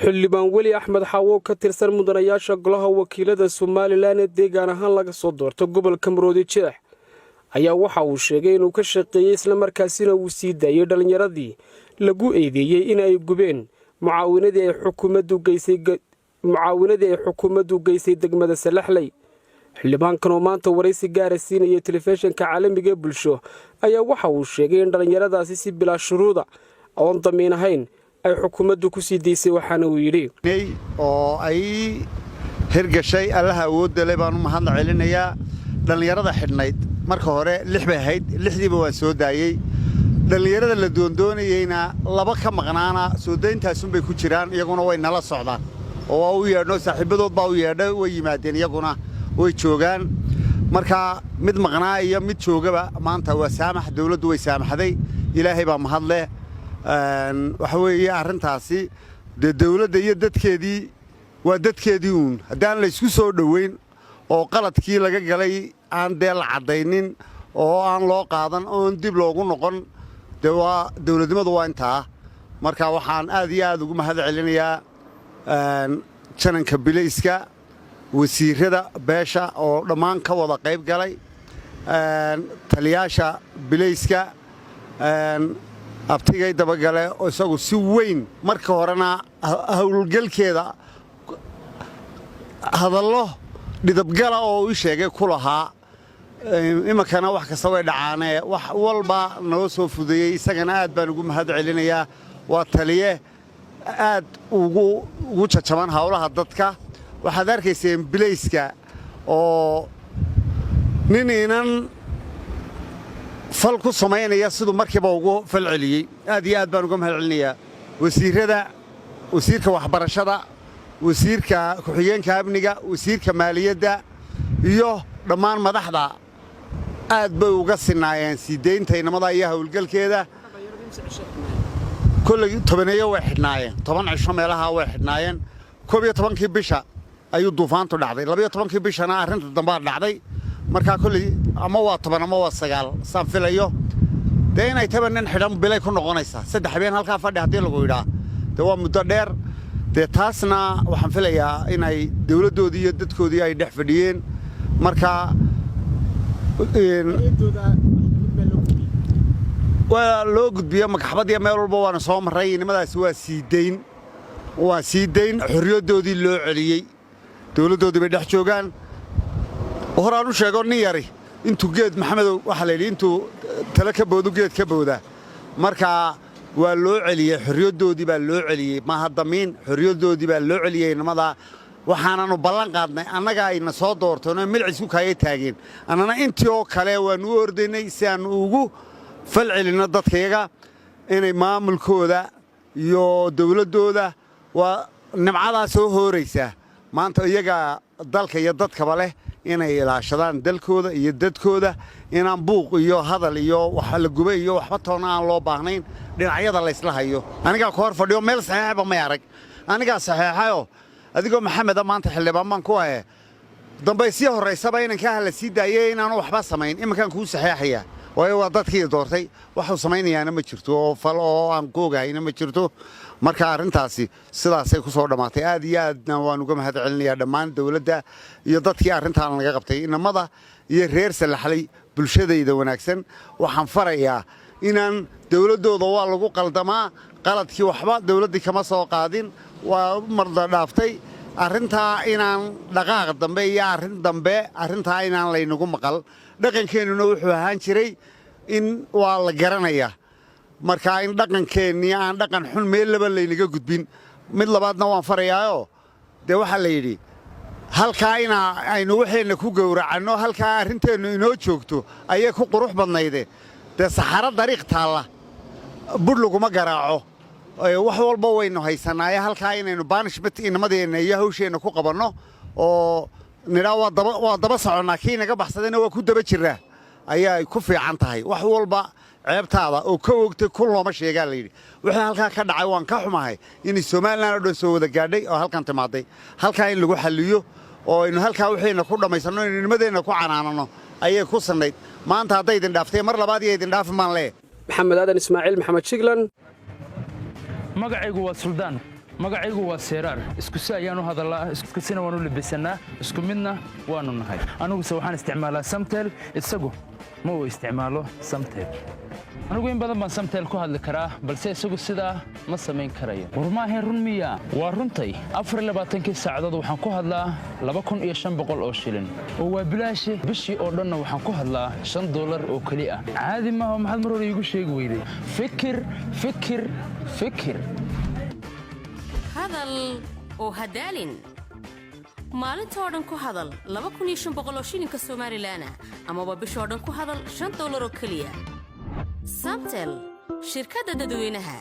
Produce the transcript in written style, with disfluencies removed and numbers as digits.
xildhibaan weli axmed xaawo ka tirsan mudanayaasha golaha wakiilada Somaliland ee deegaan ahaan laga soo doorto gobolka Maroodi Jeex ayaa waxa uu sheegay inuu ka shaqeeyay isla markaasina uu sii daayay dhalinyaradii lagu eedeeyay in ay gubeen mucaawinadii ay xukuumaddu geysay degmada Salaxley. xildhibaankan oo maanta waraysi gaar ah siinaya telefishinka caalamiga ee bulsho ayaa waxa uu sheegay in dhalinyaradaasi si bilaa shuruuda oon damiin ahayn ay xukuumaddu ku sii deysay waxaana uu yidhi oo ay hirgashay allaha awoodda leh baan u mahad celinayaa dhalinyarada xidhnayd marka hore 6 bay ahayd 6diiba waan soo daayay dhalinyarada la doondoonayayna laba ka maqnaana soo deyntaas bay ku jiraan iyaguna way nala socdaan oo u yeedho saaxiibadood baa u yeedhay way yimaadeen iyaguna way joogaan marka mid maqnaa iyo mid joogaba maanta waa saamax dawladdu way saamaxday ilaahay baa mahad leh waxa weeye arrintaasi dawladda iyo dadkeedii waa dadkeedii uun haddaan la isku soo dhoweyn oo qaladkii laga galay aan dee la caddaynin oo aan loo qaadan oon dib loogu noqon dee waa dawladnimadu waa intaa marka waxaan aad iyo aad ugu mahad celinayaa jananka bilayska wasiirada beesha oo dhammaan ka wada qayb galay taliyaasha bilayska abtigay dabagale oo isagu si weyn marka horena hawlgalkeeda hadallo dhidabgala oo uu sheegay ku lahaa imankana wax kasta way dhacaanee wax walba noo soo fudeeyey isagana aad baan ugu mahad celinayaa waa taliye aad ugu jajaban hawlaha dadka waxaad arkayseen bilayska oo nin inan fal ku samaynaya siduu markiiba ugu fal celiyey aad iyo aad baan uga mahad celinayaa wasiirka waxbarashada wasiirka ku-xigeenka amniga wasiirka maaliyadda iyo dhammaan madaxda aad bay uga sinaayeen sii deynta inamada iyo hawlgalkeeda kolley 10 way xidhnaayeen 10 cisho meelaha way xidhnaayeen 11kii bisha ayuu duufaantu dhacday 12kii bishana arrinta dambe dhacday marka kolley ama waa 10 ama waa 9 saan filayo de inay 10 nin xidhan bilay ku noqonaysaa 3 habeen halka fadhi hadii lagu yiraahdo de waa muddo dheer de taasna waxaan filayaa inay dawladdoodii iyo dadkoodii ay dhex fadhiyeen marka waa loo gudbiyo magxabad iyo meel walba waana soo maray nimadaasi waa sii deyn xorriyaddoodii loo celiyey dawladdoodii bay dhex joogaan horaan u sheego nin yari intuu geed maxamedow waxa la yidhi intuu tala ka boodu geed ka booda marka waa loo celiyey xorriyaddoodii baa loo celiyey maaha damiin xorriyaddoodii baa loo celiyey nimada waxaananu ballan qaadnay annaga ayna soo doorteenoo milcisku kaaya taageen annana intii oo kale waanu u ordaynay si aanu ugu fal celinno dadkayaga inay maamulkooda iyo dawladdooda waa nimcadaa soo hooraysaa maanta iyaga dalka iyo dadkaba leh inay ilaashadaan dalkooda iyo dadkooda inaan buuq iyo hadal iyo wax la gubay iyo waxba toona aan loo baahnayn dhinacyada la isla hayo anigaa ku hor fadhiyo meel saxiixba ma arag anigaa saxiixayo adigoo maxameda maanta xildhibaan baan ku ahe dambay sii horeysaba inankaa la sii daayay inaanu waxba samayn imankaan kuu saxiixaya waayo waa dadkii doortay waxuu samaynayaana ma jirto oo fal oo aan ku ogahayna ma jirto marka arrintaasi sidaasay ku soo dhammaatay aad iyo aadna waan uga mahad celinayaa dhammaan dawladda iyo dadkii arrintaan laga qabtay inamada iyo reer Salaxley bulshadayda wanaagsan waxaan farayaa inaan dawladdooda waa lagu qaldamaa qaladkii waxba dawladdii kama soo qaadin waa marda dhaaftay arrintaa inaan dhaqaaq dambe iyo arrintaa inaan laynagu maqal dhaqankeennuna wuxuu ahaan jiray in waa la garanayaa marka in dhaqankeennii aan dhaqan xun meel laba laynaga gudbin mid labaadna waan farayaayoo dee waxaa la yidhi halkaa aynu waxeenna ku gowracanno halkaa arrinteennu inoo joogto ayay ku qurux badnayde dee saxaro dariiq taalla budh laguma garaaco wax walba waynu haysanaaye halkaa inaynu baanishment inamadeenna iyo hawsheenna ku qabanno oo nidhaa waa daba soconnaa kii naga baxsadayna waa ku daba jiraa ayaa ku fiican tahay wax walba ceebtaada oo ka ogtay kun looma sheegaa la yidhi wixii halkaa ka dhacay waan ka xumahay inay Somaliland oo dhan soo wada gaadhay oo halkan timaaday halkaa in lagu xalliyo oo aynu halkaa waxayna ku dhamaysanno in nimadeenna ku canaanano ayay ku sanayd maanta hadday idin dhaaftay mar labaad iyo idin dhaafmaan lee maxamed aadan ismaaciil maxamed shiglan magacaygu waa Suldaan magacaygu waa Seeraar isku si ayaanu hadalaa isku sina waanu libisanaa isku midna waanu nahay anigu waxaan isticmaalaa Samtel isagu ma uu isticmaalo Samtel anigu in badan baan Samtel ku hadli karaa balse isagu sidaa ma samayn karayo war ma ahayn run miya waa runtay 24 saacadood waxaan ku hadlaa 2500 oo shilin oo waa bilaash bishii oo dhan waxaan ku hadlaa $5 oo kali ah caadi ma aha maxaad mar hore igu sheegi weyday fikir hadal oo hadaalin maalinta oo dhan ku hadal 2500 oo shilinka Soomaaliland ama bishii oo dhan ku hadal $5 oo kaliya Samtel shirkadda dadweynaha